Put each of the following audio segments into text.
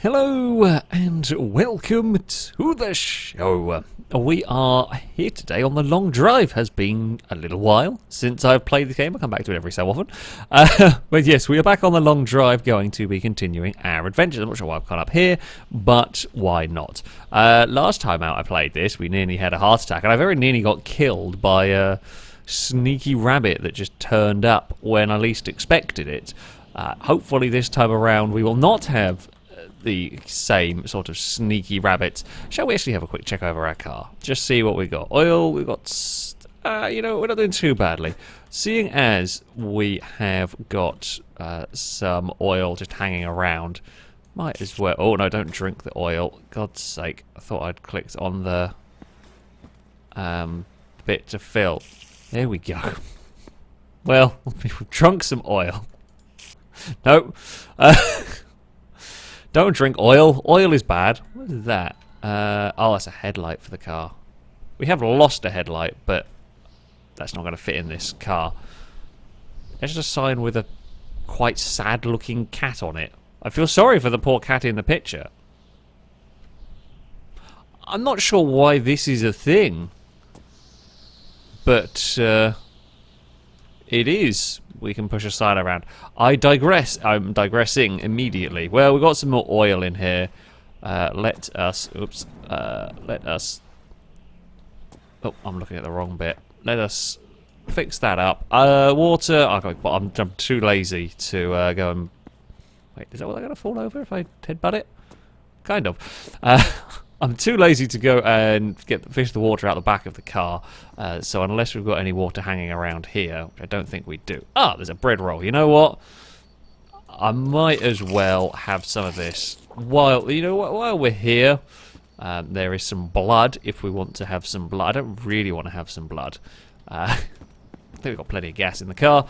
Hello and welcome to the show. We are here today on the long drive. Has been a little while since I've played the game. I come back to it every so often. But yes, we are back on the long drive, going to be continuing our adventures. I'm not sure why I've gone up here, but why not? Last time out I played this, we nearly had a heart attack, and I very nearly got killed by a sneaky rabbit that just turned up when I least expected it. Hopefully this time around we will not have the same sort of sneaky rabbits. Shall we actually have a quick check over our car? Just see what we got. Oil, we've got... we're not doing too badly. Seeing as we have got some oil just hanging around, might as well... Oh, no, don't drink the oil. God's sake. I thought I'd clicked on the bit to fill. There we go. Well, we've drunk some oil. No. Don't drink oil. Oil is bad. What is that? Oh, that's a headlight for the car. We have lost a headlight, but that's not going to fit in this car. There's just a sign with a quite sad-looking cat on it. I feel sorry for the poor cat in the picture. I'm not sure why this is a thing, but it is. We can push a sign around. I digress. I'm digressing immediately. Well, we've got some more oil in here. Let us... Oops. Let us... Oh, I'm looking at the wrong bit. Let us fix that up. Water... I'm too lazy to go and... Wait, is that what I'm going to fall over if I headbutt it? Kind of. I'm too lazy to go and fish the water out the back of the car, so unless we've got any water hanging around here, which I don't think we do. Ah, there's a bread roll. You know what? I might as well have some of this while we're here. There is some blood if we want to have some blood. I don't really want to have some blood. I think we've got plenty of gas in the car.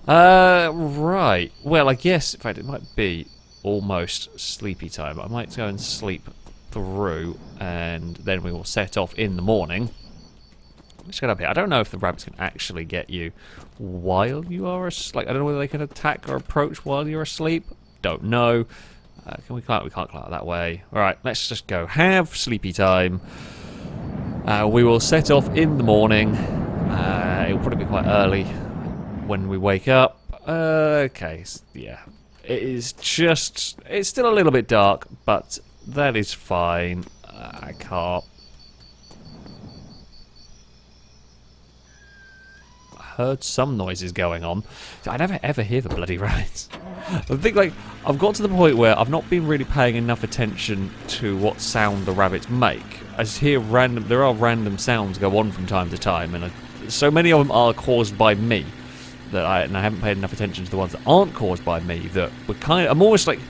Right. Well, I guess, in fact, it might be almost sleepy time. I might go and sleep through, and then we will set off in the morning. Let's get up here. I don't know if the rabbits can actually get you while you are asleep. I don't know whether they can attack or approach while you're asleep. Don't know. We can't climb that way. Alright, let's just go have sleepy time. We will set off in the morning. It'll probably be quite early when we wake up. Okay, yeah. It's still a little bit dark, but that is fine. I can't. I heard some noises going on. I never ever hear the bloody rabbits. I think, like, I've got to the point where I've not been really paying enough attention to what sound the rabbits make. I just hear there are random sounds go on from time to time, and so many of them are caused by me that I haven't paid enough attention to the ones that aren't caused by me. That I'm almost like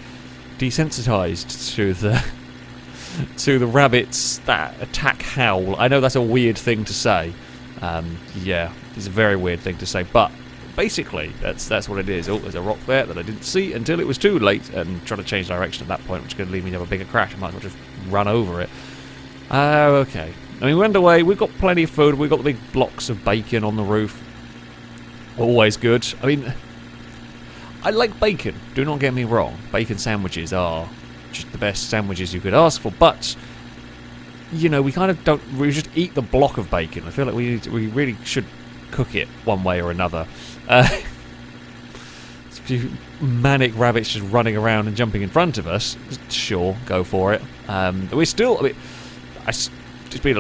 desensitized to the rabbits that attack howl. I know that's a weird thing to say. Yeah, it's a very weird thing to say, but basically that's what it is. Oh, there's a rock there that I didn't see until it was too late and trying to change direction at that point, which is going to lead me to have a bigger crash. I might as well just run over it. Okay. I mean, we're underway. We've got plenty of food. We've got the big blocks of bacon on the roof. Always good. I mean, I like bacon. Do not get me wrong. Bacon sandwiches are just the best sandwiches you could ask for, but we kind of don't. We just eat the block of bacon. I feel like we really should cook it one way or another. A few manic rabbits just running around and jumping in front of us. Sure, go for it. We're still. I mean, it's been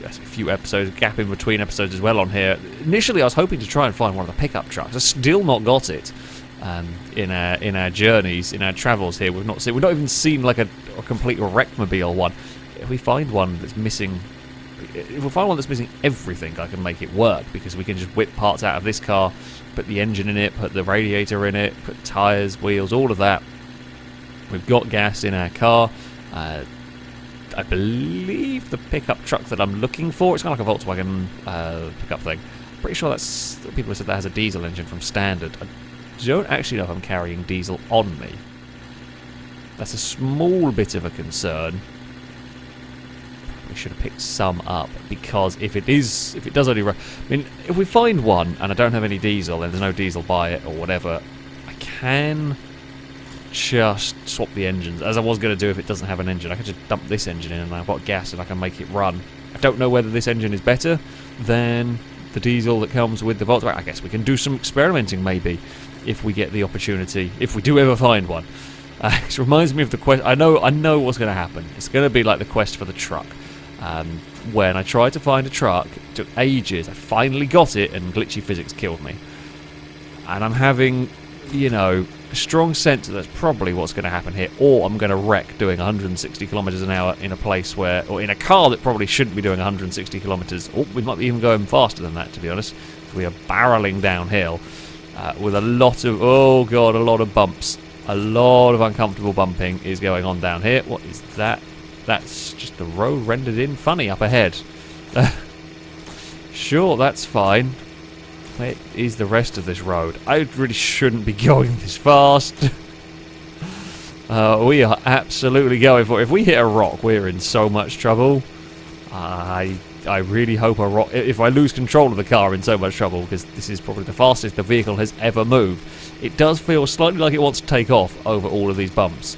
a few episodes, gap in between episodes as well on here. Initially, I was hoping to try and find one of the pickup trucks. I've still not got it. In our journeys, in our travels here, we've not even seen like a complete wreckmobile one. If we find one that's missing, everything, I can make it work, because we can just whip parts out of this car, put the engine in it, put the radiator in it, put tyres, wheels, all of that. We've got gas in our car. I believe the pickup truck that I'm looking for, it's kind of like a Volkswagen pickup thing. Pretty sure that's, people have said that has a diesel engine from standard. I don't actually know if I'm carrying diesel on me. That's a small bit of a concern. We should have picked some up, because if it does only run, I mean, if we find one and I don't have any diesel and there's no diesel by it or whatever, I can just swap the engines, as I was going to do if it doesn't have an engine. I could just dump this engine in and I've got gas and I can make it run. I don't know whether this engine is better than the diesel that comes with the Volkswagen. I guess we can do some experimenting maybe if we get the opportunity, if we do ever find one. It reminds me of the quest. I know what's going to happen. It's going to be like the quest for the truck. When I tried to find a truck, it took ages. I finally got it, and glitchy physics killed me. And I'm having, you know, a strong sense that that's probably what's going to happen here. Or I'm going to wreck doing 160 kilometers an hour in a place where, or in a car that probably shouldn't be doing 160 kilometers. Or we might be even going faster than that, to be honest. We are barreling downhill with a lot of, oh god, a lot of bumps. A lot of uncomfortable bumping is going on down here. What is that? That's just the road rendered in funny up ahead. Sure, that's fine. Where is the rest of this road? I really shouldn't be going this fast. We are absolutely going for it. If we hit a rock, we're in so much trouble. I really hope a rock... If I lose control of the car, I'm in so much trouble, because this is probably the fastest the vehicle has ever moved. It does feel slightly like it wants to take off over all of these bumps.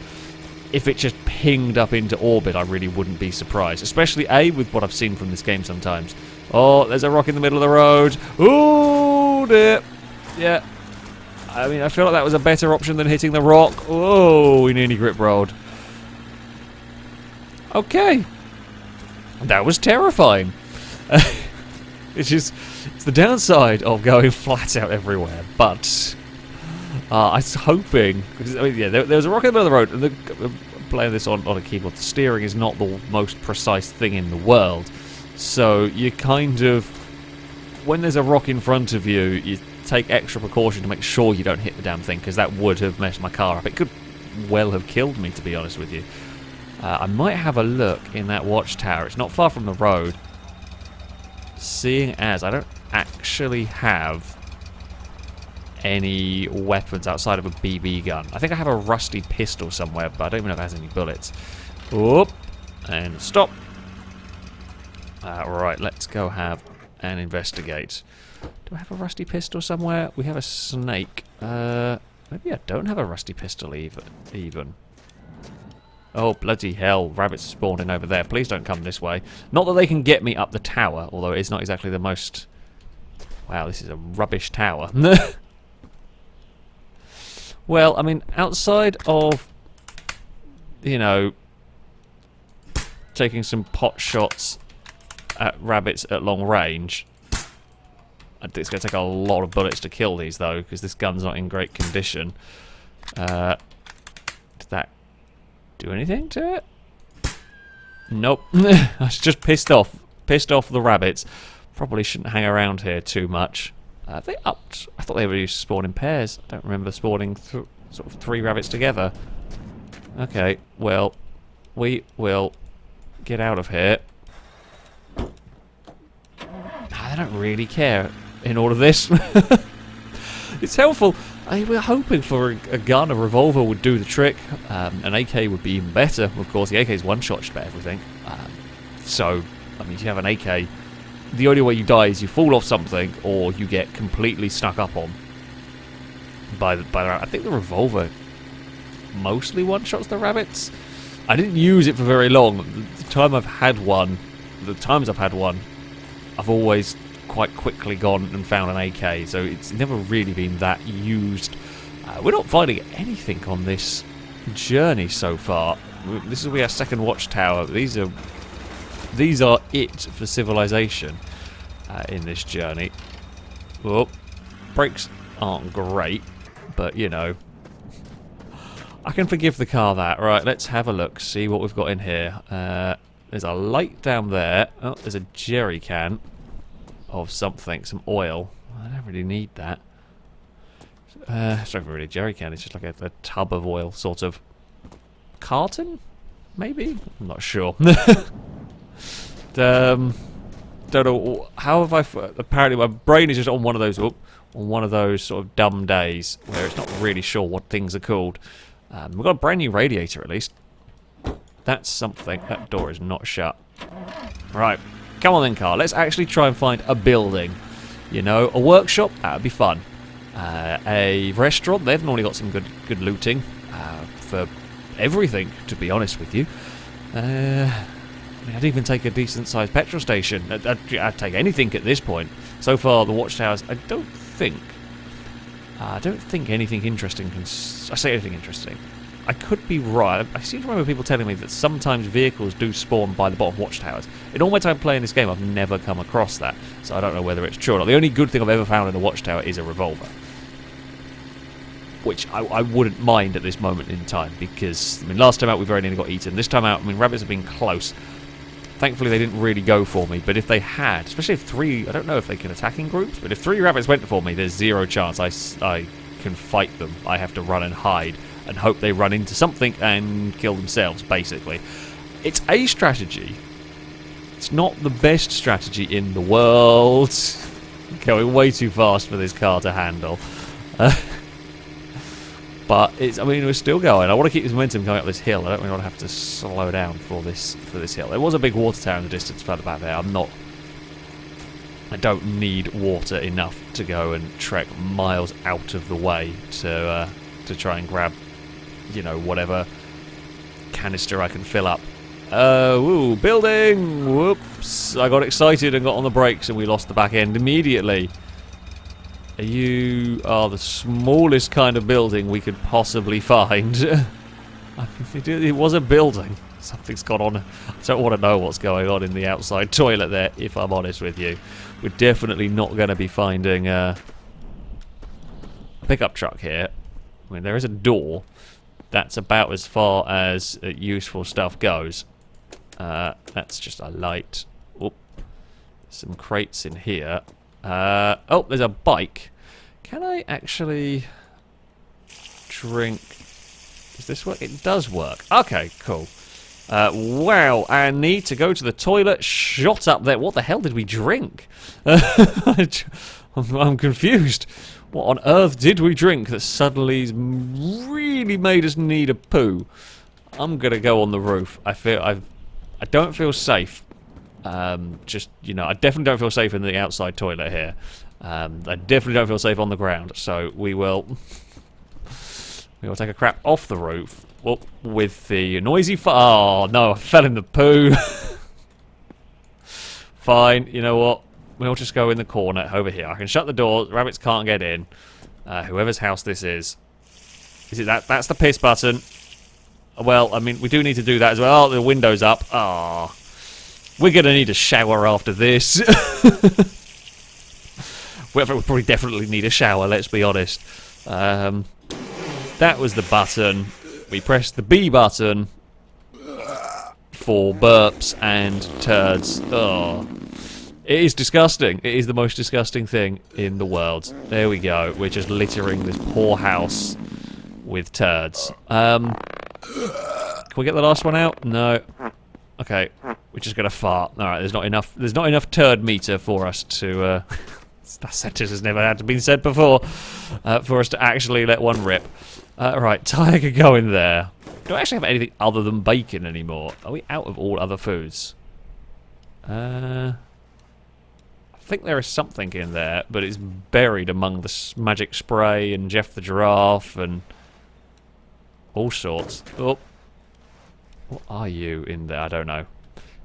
If it just pinged up into orbit, I really wouldn't be surprised. Especially, with what I've seen from this game sometimes. Oh, there's a rock in the middle of the road. Oh, dear. Yeah. I mean, I feel like that was a better option than hitting the rock. Oh, we nearly grip rolled. Okay. That was terrifying. It's the downside of going flat out everywhere, but... I was hoping, because I mean, yeah, there was a rock in the middle of the road, and playing this on a keyboard, the steering is not the most precise thing in the world. So you kind of, when there's a rock in front of you, you take extra precaution to make sure you don't hit the damn thing, because that would have messed my car up. It could well have killed me, to be honest with you. I might have a look in that watchtower. It's not far from the road. Seeing as I don't actually have any weapons outside of a BB gun. I think I have a rusty pistol somewhere, but I don't even know if it has any bullets. Oop, and stop. Right, let's go have and investigate. Do I have a rusty pistol somewhere? We have a snake. Maybe I don't have a rusty pistol even. Oh, bloody hell. Rabbits spawning over there. Please don't come this way. Not that they can get me up the tower, although it's not exactly the most... Wow, this is a rubbish tower. Well, I mean, outside of, you know, taking some pot shots at rabbits at long range, I think it's going to take a lot of bullets to kill these, though, because this gun's not in great condition. Did that do anything to it? Nope. I was just pissed off. Pissed off the rabbits. Probably shouldn't hang around here too much. They upped. I thought they were used to spawn in pairs. I don't remember spawning sort of 3 rabbits together. Okay, well, we will get out of here. I don't really care in all of this. It's helpful. We're hoping for a gun, a revolver would do the trick. An AK would be even better. Of course, the AK's one shot just about everything. So, I mean, if you have an AK, the only way you die is you fall off something or you get completely snuck up on by the I think the revolver mostly one-shots the rabbits. I didn't use it for very long. The times I've had one, I've always quite quickly gone and found an AK, so it's never really been that used. We're not finding anything on this journey so far. This will be our second watchtower. These are it for civilization in this journey. Well, brakes aren't great, but you know, I can forgive the car that. Right, let's have a look, see what we've got in here. There's a light down there. Oh, there's a jerry can of something, some oil. I don't really need that. It's not really a jerry can, it's just like a tub of oil, sort of. Carton? Maybe? I'm not sure. Don't know. How have I... Apparently my brain is just on one of those... on one of those sort of dumb days where it's not really sure what things are called. We've got a brand new radiator at least. That's something. That door is not shut. Right. Come on then, car. Let's actually try and find a building. You know, a workshop, that would be fun. A restaurant, they've normally got some good looting. for everything, to be honest with you. I mean, I'd even take a decent-sized petrol station. I'd take anything at this point. So far, the Watchtowers, I don't think anything interesting can... I say anything interesting. I could be right. I seem to remember people telling me that sometimes vehicles do spawn by the bottom of Watchtowers. In all my time playing this game, I've never come across that, so I don't know whether it's true or not. The only good thing I've ever found in a Watchtower is a revolver, which I wouldn't mind at this moment in time, because, I mean, last time out we very nearly got eaten. This time out, I mean, rabbits have been close. Thankfully, they didn't really go for me, but if they had, especially if 3, I don't know if they can attack in groups, but if 3 rabbits went for me, there's zero chance I can fight them. I have to run and hide and hope they run into something and kill themselves, basically. It's a strategy. It's not the best strategy in the world. Going way too fast for this car to handle. But it's, I mean, we're still going. I want to keep this momentum going up this hill. I don't really want to have to slow down for this hill. There was a big water tower in the distance further back there. I don't need water enough to go and trek miles out of the way to try and grab, you know, whatever canister I can fill up. Ooh, building! Whoops! I got excited and got on the brakes and we lost the back end immediately. You are the smallest kind of building we could possibly find. I mean, it was a building. Something's gone on. I don't want to know what's going on in the outside toilet there, if I'm honest with you. We're definitely not going to be finding a pickup truck here. I mean, there is a door. That's about as far as useful stuff goes. That's just a light. Oop. Some crates in here. Oh, there's a bike. Can I actually drink? Does this work? It does work. Okay, cool. Wow, I need to go to the toilet. Shot up there. What the hell did we drink? I'm confused. What on earth did we drink that suddenly really made us need a poo? I'm gonna go on the roof. I don't feel safe. Just, you know, I definitely don't feel safe in the outside toilet here. I definitely don't feel safe on the ground. So we will take a crap off the roof. Well, with the noisy oh no, I fell in the poo. Fine, you know what? We'll just go in the corner over here. I can shut the door. The rabbits can't get in. Whoever's house this is it that? That's the piss button. Well, I mean, we do need to do that as well. Oh, the window's up. Ah, we're gonna need a shower after this. We'll probably definitely need a shower. Let's be honest. That was the button. We pressed the B button for burps and turds. Oh. It is disgusting. It is the most disgusting thing in the world. There we go. We're just littering this poor house with turds. Can we get the last one out? No. Okay. We're just gonna fart. Alright, there's not enough turd meter for us to that sentence has never had to be said before. For us to actually let one rip. Right, tiger go in there. Do I actually have anything other than bacon anymore? Are we out of all other foods? I think there is something in there, but it's buried among the magic spray and Jeff the Giraffe and all sorts. Oh, what are you in there? I don't know.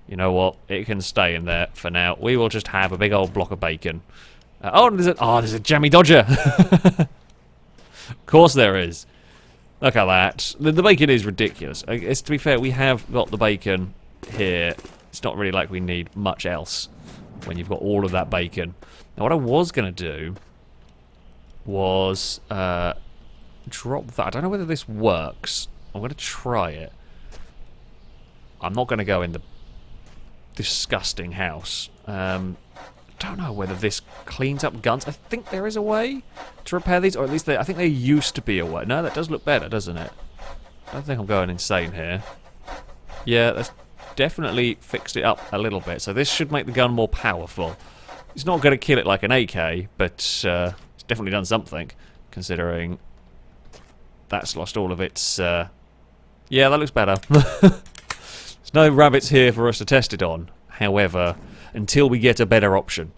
You know what? It can stay in there for now. We will just have a big old block of bacon. There's a jammy dodger. Of course there is. Look at that. The bacon is ridiculous. I guess, to be fair, we have got the bacon here. It's not really like we need much else when you've got all of that bacon. Now, what I was going to do was drop that. I don't know whether this works. I'm going to try it. I'm not going to go in the disgusting house. Don't know whether this cleans up guns. I think there is a way to repair these, or at least I think there used to be a way. No, that does look better, doesn't it? I don't think I'm going insane here. Yeah, that's definitely fixed it up a little bit, so this should make the gun more powerful. It's not going to kill it like an AK, but it's definitely done something, considering that's lost all of its... Yeah, that looks better. There's no rabbits here for us to test it on, however... until we get a better option.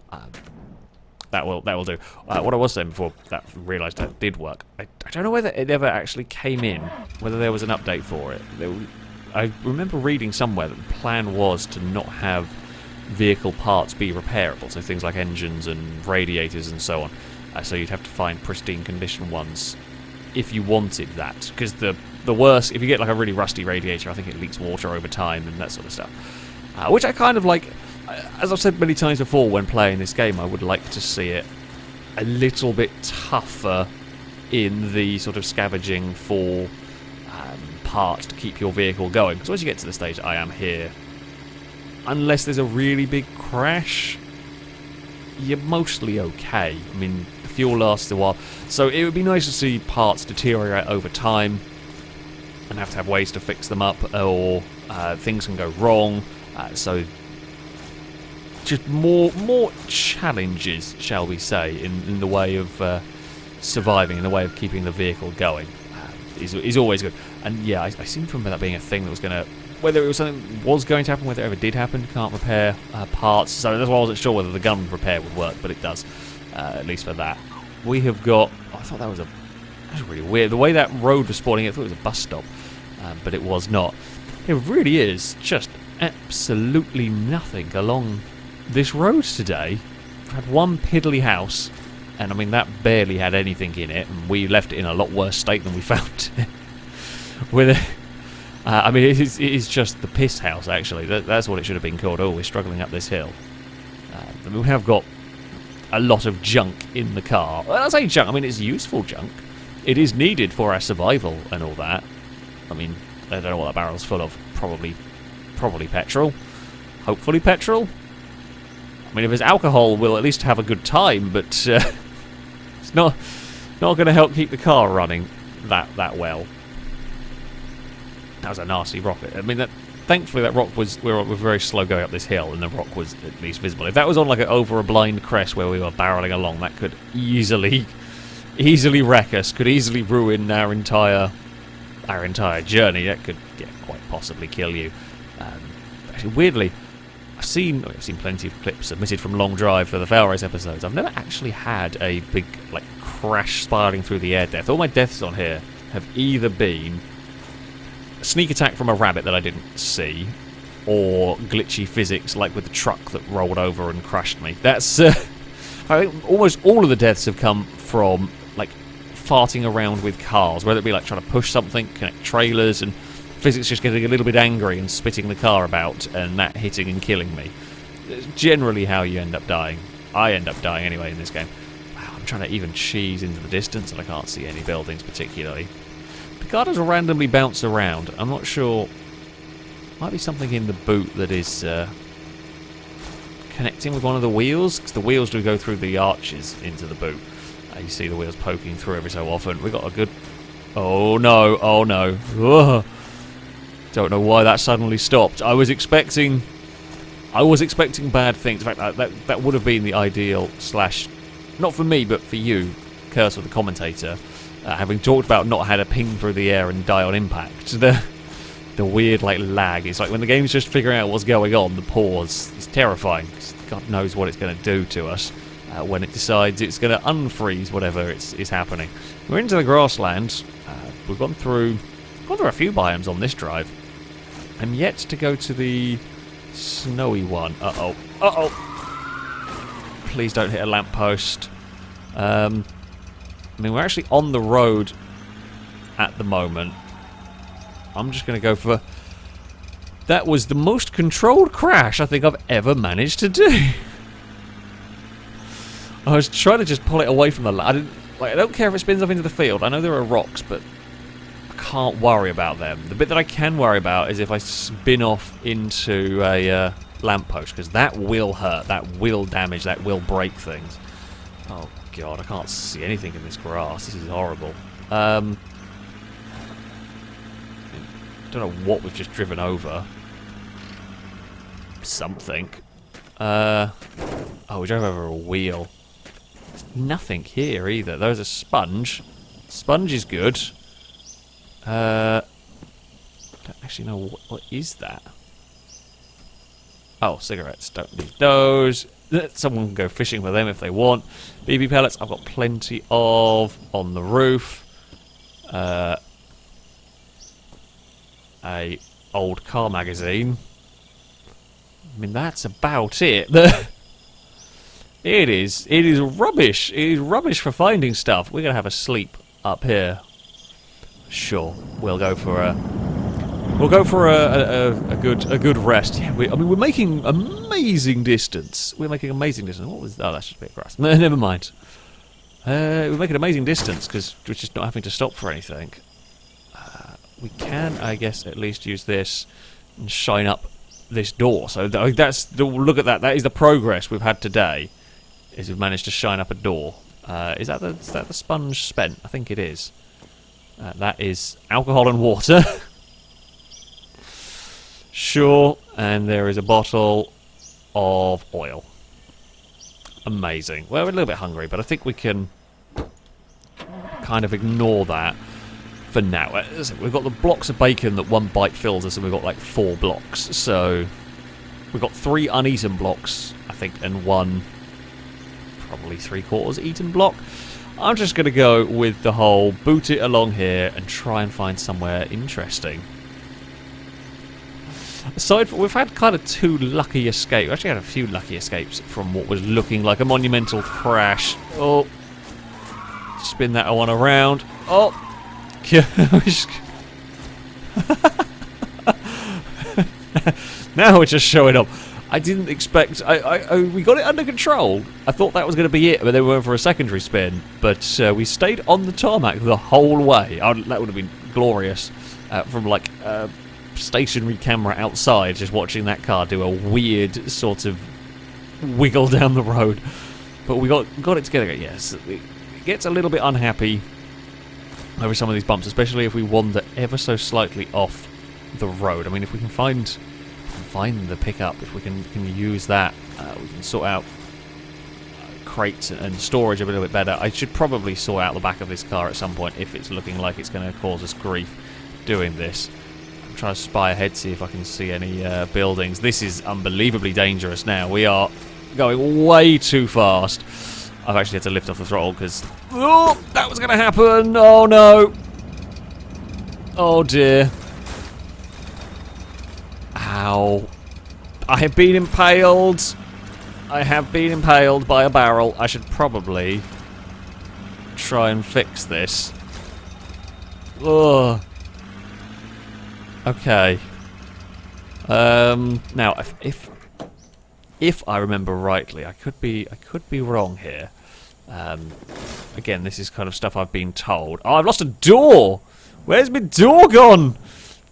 that will do. What I was saying before that realised that did work. I don't know whether it ever actually came in, whether there was an update for it. I remember reading somewhere that the plan was to not have vehicle parts be repairable, so things like engines and radiators and so on. So you'd have to find pristine condition ones if you wanted that. Because the worst, if you get like a really rusty radiator, I think it leaks water over time and that sort of stuff. Which I kind of like. As I've said many times before when playing this game, I would like to see it a little bit tougher in the sort of scavenging for parts to keep your vehicle going. Because once you get to the stage that I am here, unless there's a really big crash, you're mostly okay. I mean, the fuel lasts a while, so it would be nice to see parts deteriorate over time and have to have ways to fix them up, or things can go wrong. So just more challenges, shall we say, in the way of surviving, in the way of keeping the vehicle going, is always good. And yeah, I seem to remember that being a thing that was going to, whether it was something that was going to happen, whether it ever did happen, can't repair parts. So that's why I wasn't sure whether the gun repair would work, but it does, at least for that. We have got, I thought that was really weird. The way that road was spawning, I thought it was a bus stop, but it was not. It really is just absolutely nothing along this road today. We've had one piddly house, and I mean that barely had anything in it, and we left it in a lot worse state than we found it. I mean, it is just the piss house, actually. That's what it should have been called. Oh, we're struggling up this hill. We have got a lot of junk in the car. Well, I say junk, I mean it's useful junk. It is needed for our survival and all that. I mean, I don't know what that barrel's full of. Probably petrol. Hopefully petrol. I mean, if it's alcohol, we'll at least have a good time, but it's not going to help keep the car running that well. That was a nasty rock. I mean, thankfully that rock was, we were very slow going up this hill, and the rock was at least visible. If that was on like over a blind crest where we were barreling along, that could easily wreck us. Could easily ruin our entire journey. That could quite possibly kill you. Actually, weirdly, I've seen plenty of clips submitted from Long Drive for the FailRace episodes. I've never actually had a big like crash spiraling through the air death. All my deaths on here have either been a sneak attack from a rabbit that I didn't see, or glitchy physics like with the truck that rolled over and crushed me. That's I think almost all of the deaths have come from like farting around with cars, whether it be like trying to push something, connect trailers, and physics just getting a little bit angry and spitting the car about, and that hitting and killing me. It's generally how you end up dying. I end up dying anyway in this game. Wow, I'm trying to even cheese into the distance and I can't see any buildings particularly. The car does randomly bounce around. I'm not sure. Might be something in the boot that is connecting with one of the wheels, because the wheels do go through the arches into the boot. You see the wheels poking through every so often. We got a good... Oh no, oh no. Ugh. Don't know why that suddenly stopped. I was expecting bad things. In fact, that would have been the ideal slash, not for me, but for you, Curse of the commentator, having talked about not had a ping through the air and die on impact. The weird like lag. It's like when the game's just figuring out what's going on, the pause is terrifying. God knows what it's going to do to us when it decides it's going to unfreeze whatever is happening. We're into the grasslands. We've gone through a few biomes on this drive. I'm yet to go to the snowy one. Uh-oh. Uh-oh. Please don't hit a lamppost. I mean, we're actually on the road at the moment. I'm just going to go for... That was the most controlled crash I think I've ever managed to do. I was trying to just pull it away from the... I don't care if it spins off into the field. I know there are rocks, but can't worry about them. The bit that I can worry about is if I spin off into a lamppost, because that will hurt, that will damage, that will break things. Oh god, I can't see anything in this grass. This is horrible. Don't know what we've just driven over. Something. Oh, we drove over a wheel. There's nothing here either. There's a sponge. Sponge is good. I don't actually know what is that. Oh, cigarettes. Don't need those. Someone can go fishing for them if they want. BB pellets, I've got plenty of on the roof. A old car magazine. I mean, that's about it. It is rubbish. It is rubbish for finding stuff. We're gonna have a sleep up here. Sure, we'll go for a good rest. Yeah, I mean, we're making amazing distance. We're making amazing distance. What was that? Oh, that's just a bit of grass. No, never mind. We're making amazing distance because we're just not having to stop for anything. We can, I guess, at least use this and shine up this door. So that's look at that. That is the progress we've had today. Is we've managed to shine up a door. Is that the sponge spent? I think it is. That is alcohol and water. Sure, and there is a bottle of oil. Amazing. Well, we're a little bit hungry, but I think we can kind of ignore that for now. We've got the blocks of bacon that one bite fills us, and we've got like 4 blocks. So we've got 3 uneaten blocks, I think, and 1 probably 3/4 eaten block. I'm just going to go with the whole boot it along here and try and find somewhere interesting. Aside from, we've had kind of 2 lucky escapes. We actually had a few lucky escapes from what was looking like a monumental crash. Oh, spin that one around. Oh, now we're just showing up. I didn't expect. We got it under control. I thought that was going to be it, but then we went for a secondary spin. But we stayed on the tarmac the whole way. That would have been glorious from like a stationary camera outside, just watching that car do a weird sort of wiggle down the road. But we got it together. Yes, it gets a little bit unhappy over some of these bumps, especially if we wander ever so slightly off the road. I mean, if we can find the pickup, if we can use that, we can sort out crates and storage a little bit better. I should probably sort out the back of this car at some point if it's looking like it's going to cause us grief doing this. I'm trying to spy ahead, see if I can see any buildings. This is unbelievably dangerous now. We are going way too fast. I've actually had to lift off the throttle because that was going to happen. Oh no. Oh dear. Ow. I have been impaled. I have been impaled by a barrel. I should probably try and fix this. Ugh. Okay. Now, if I remember rightly, I could be wrong here. Again, this is kind of stuff I've been told. Oh, I've lost a door. Where's my door gone?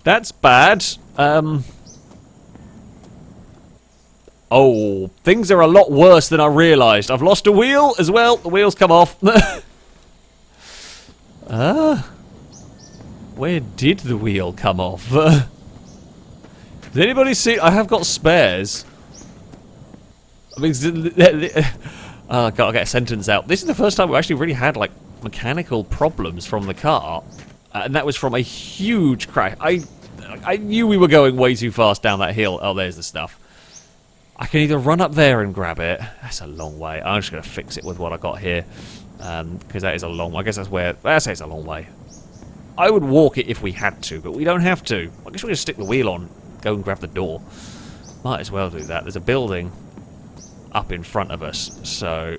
That's bad. Oh, things are a lot worse than I realised. I've lost a wheel as well. The wheel's come off. Where did the wheel come off? Does anybody see? I have got spares. I mean, gotta get a sentence out. This is the first time we actually really had like mechanical problems from the car, and that was from a huge crash. I knew we were going way too fast down that hill. Oh, there's the stuff. I can either run up there and grab it. That's a long way. I'm just going to fix it with what I got here. Because that is a long way. I guess that's where... I say it's a long way. I would walk it if we had to, but we don't have to. I guess we're going to stick the wheel on, go and grab the door. Might as well do that. There's a building up in front of us. So,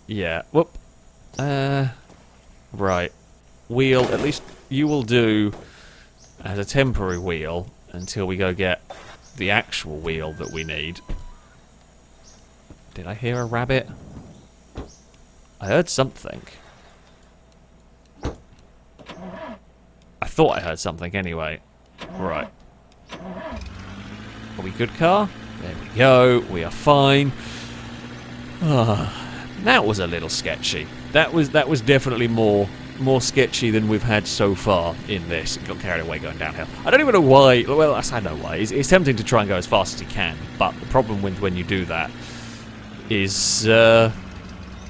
yeah. Whoop. Right. Wheel, at least you will do as a temporary wheel until we go get the actual wheel that we need. Did I hear a rabbit? I heard something. I thought I heard something anyway. Right. Are we good, car? There we go. We are fine. That was a little sketchy. That was definitely more sketchy than we've had so far in this. Got carried away going downhill. I don't even know why. Well, I know why. It's tempting to try and go as fast as you can, but the problem with when you do that is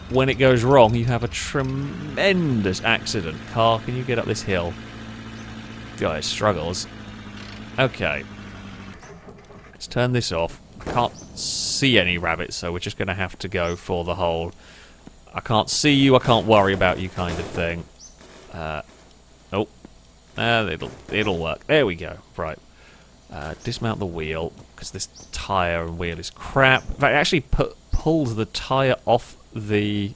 when it goes wrong, you have a tremendous accident. Car, can you get up this hill? God, it struggles. Okay. Let's turn this off. I can't see any rabbits, so we're just going to have to go for the whole I can't see you, I can't worry about you kind of thing. Oh. It'll work. There we go. Right. Dismount the wheel, because this tyre and wheel is crap. In fact, it actually pulled the tyre off the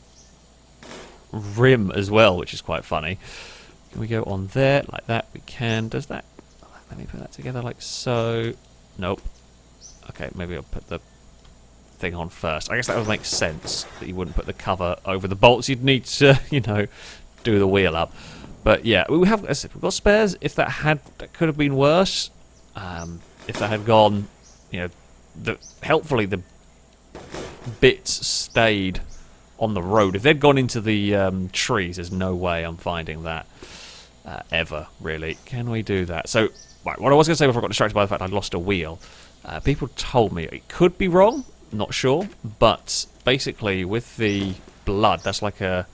rim as well, which is quite funny. Can we go on there like that? We can. Does that... Let me put that together like so. Nope. Okay, maybe I'll put the thing on first. I guess that would make sense, that you wouldn't put the cover over the bolts. You'd need to, you know, do the wheel up. But yeah, we have, as I said, we've got spares. If that could have been worse. If that had gone, you know, helpfully the bits stayed on the road. If they'd gone into the trees, there's no way I'm finding that ever, really. Can we do that? So, right, what I was going to say before I got distracted by the fact I'd lost a wheel. People told me it could be wrong, not sure, but basically with the blood, that's like a...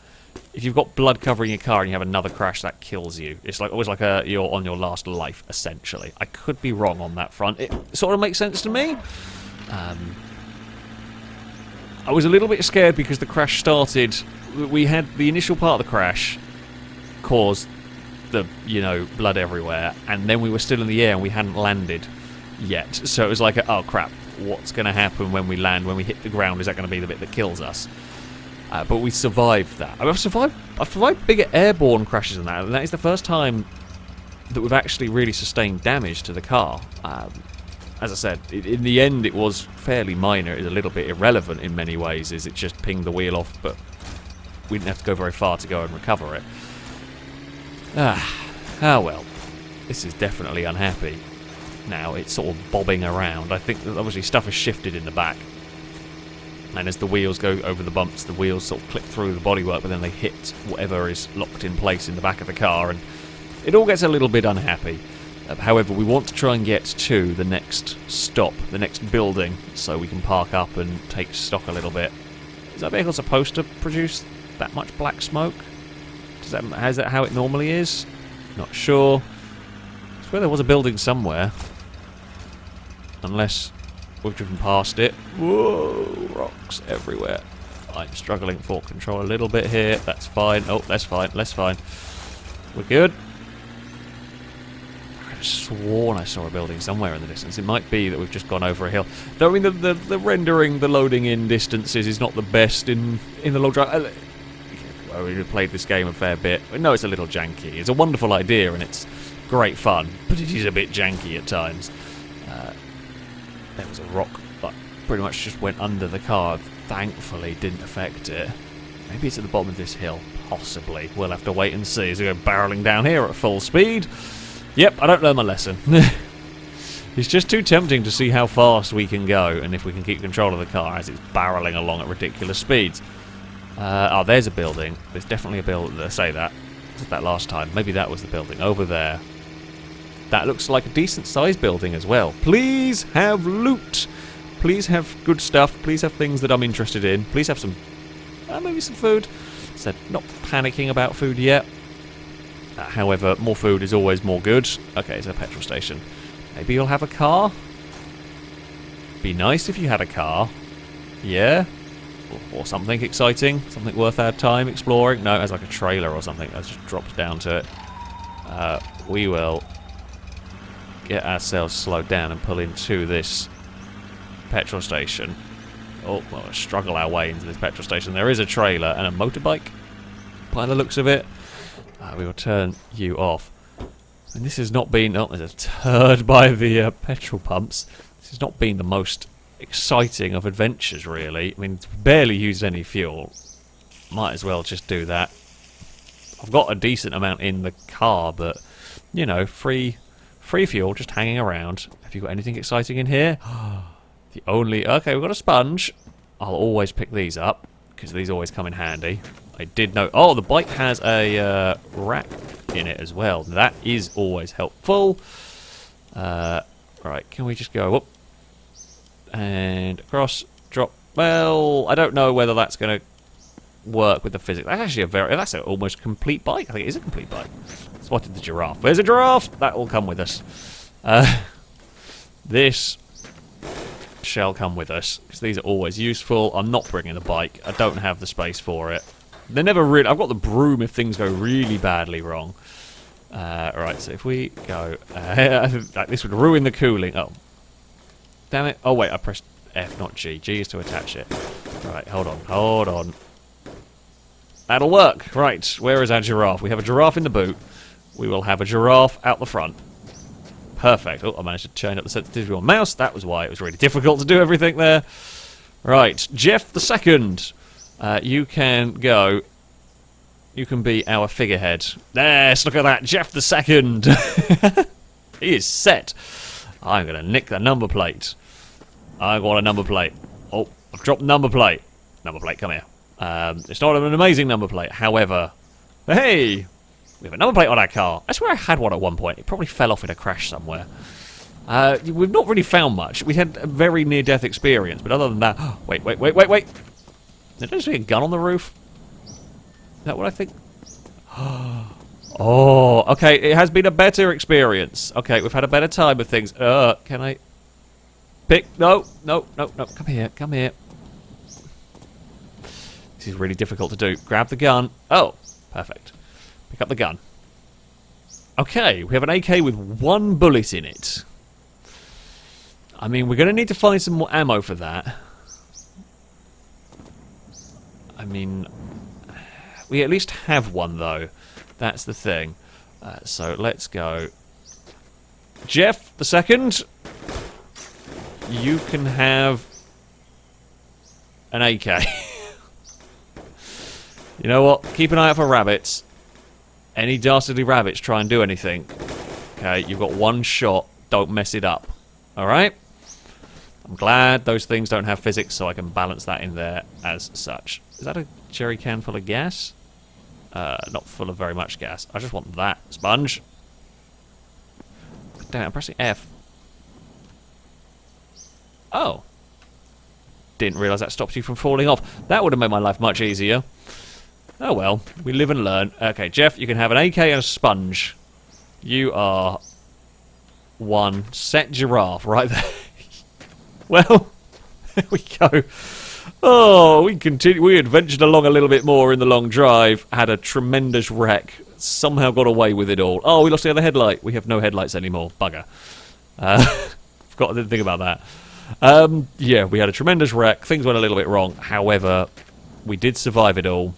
If you've got blood covering your car and you have another crash, that kills you. It's like always like you're on your last life, essentially. I could be wrong on that front. It sort of makes sense to me. I was a little bit scared because the crash started... We had the initial part of the crash caused the, you know, blood everywhere, and then we were still in the air and we hadn't landed yet. So it was like, oh crap, what's going to happen when we land, when we hit the ground? Is that going to be the bit that kills us? But we survived that. I've survived bigger airborne crashes than that, and that is the first time that we've actually really sustained damage to the car. As I said, in the end it was fairly minor. It was a little bit irrelevant in many ways, as it just pinged the wheel off, but we didn't have to go very far to go and recover it. Well. This is definitely unhappy. Now it's sort of bobbing around. I think that obviously stuff has shifted in the back. And as the wheels go over the bumps, the wheels sort of clip through the bodywork, but then they hit whatever is locked in place in the back of the car, and it all gets a little bit unhappy. However, we want to try and get to the next stop, the next building, so we can park up and take stock a little bit. Is that vehicle supposed to produce that much black smoke? Is that how it normally is? Not sure. I swear there was a building somewhere. Unless... we've driven past it. Whoa, rocks everywhere. I'm struggling for control a little bit here. That's fine. Oh, that's fine. That's fine. We're good. I could have sworn I saw a building somewhere in the distance. It might be that we've just gone over a hill. Though, I mean, the rendering, the loading in distances is not the best in the long drive. Well, we've played this game a fair bit. I know it's a little janky. It's a wonderful idea and it's great fun, but it is a bit janky at times. There was a rock that pretty much just went under the car. Thankfully, didn't affect it. Maybe it's at the bottom of this hill. Possibly. We'll have to wait and see as we go barreling down here at full speed. Yep, I don't learn my lesson. It's just too tempting to see how fast we can go and if we can keep control of the car as it's barreling along at ridiculous speeds. Oh, there's a building. There's definitely a building. I say that. I said that last time. Maybe that was the building. Over there. That looks like a decent-sized building as well. Please have loot. Please have good stuff. Please have things that I'm interested in. Please have some... maybe some food. So not panicking about food yet. However, more food is always more good. Okay, it's a petrol station. Maybe you'll have a car? Be nice if you had a car. Yeah? Or something exciting. Something worth our time exploring. No, it's like a trailer or something. That's just dropped down to it. We will... get ourselves slowed down and pull into this petrol station. Oh, well, we'll struggle our way into this petrol station. There is a trailer and a motorbike by the looks of it. We will turn you off. And this has not been... oh, there's a turd by the petrol pumps. This has not been the most exciting of adventures, really. I mean, it's barely used any fuel. Might as well just do that. I've got a decent amount in the car, but, you know, free fuel just hanging around. Have you got anything exciting in here? The only... okay, we've got a sponge. I'll always pick these up, because these always come in handy. I did know... oh, the bike has a rack in it as well. That is always helpful. Right, can we just go up? And across, drop... well, I don't know whether that's going to work with the physics. That's actually that's an almost complete bike. I think it is a complete bike. Spotted the giraffe. There's a giraffe! That will come with us. This shall come with us, because these are always useful. I'm not bringing the bike. I don't have the space for it. They're never really... I've got the broom if things go really badly wrong. Right, so if we go... like this would ruin the cooling. Oh. Damn it. Oh, wait, I pressed F, not G. G is to attach it. Right, hold on, hold on. That'll work. Right, where is our giraffe? We have a giraffe in the boot. We will have a giraffe out the front. Perfect. Oh, I managed to change up the sensitivity on mouse. That was why it was really difficult to do everything there. Right, Jeff the Second. You can go. You can be our figurehead. Yes, look at that, Jeff the Second. He is set. I'm going to nick the number plate. I want a number plate. Oh, I've dropped number plate. Number plate, come here. It's not an amazing number plate, however... Hey! We have a number plate on our car. I swear I had one at one point. It probably fell off in a crash somewhere. We've not really found much. We had a very near-death experience, but other than that... Wait. Did I see a gun on the roof? Is that what I think? Oh, okay. It has been a better experience. Okay, we've had a better time with things. Can I... Pick... No. Come here. This is really difficult to do. Grab the gun. Oh, perfect. Pick up the gun. Okay, we have an AK with 1 bullet in it. I mean, we're going to need to find some more ammo for that. I mean, we at least have one, though. That's the thing. So let's go. Jeff the Second, you can have an AK. You know what? Keep an eye out for rabbits. Any dastardly rabbits try and do anything. Okay, you've got 1 shot. Don't mess it up. Alright? I'm glad those things don't have physics, so I can balance that in there as such. Is that a jerry can full of gas? Not full of very much gas. I just want that sponge. Damn it, I'm pressing F. Oh. Didn't realise that stops you from falling off. That would have made my life much easier. Oh well, we live and learn. Okay, Jeff, you can have an AK and a sponge. You are 1 set giraffe right there. Well, there we go. Oh, we adventured along a little bit more in the long drive. Had a tremendous wreck. Somehow got away with it all. Oh, we lost the other headlight. We have no headlights anymore. Bugger. Forgot to think about that. Yeah, we had a tremendous wreck. Things went a little bit wrong. However, we did survive it all.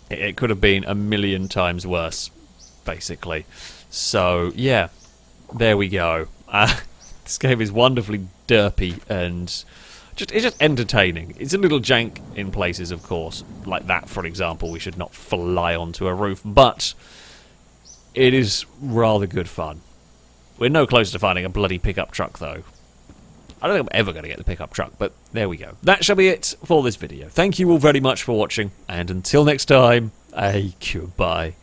It could have been a million times worse, basically. So, yeah. There we go. This game is wonderfully derpy and... it's just entertaining. It's a little jank in places, of course. Like that, for example. We should not fly onto a roof. But it is rather good fun. We're no closer to finding a bloody pickup truck, though. I don't think I'm ever going to get the pickup truck, but there we go. That shall be it for this video. Thank you all very much for watching, and until next time, goodbye.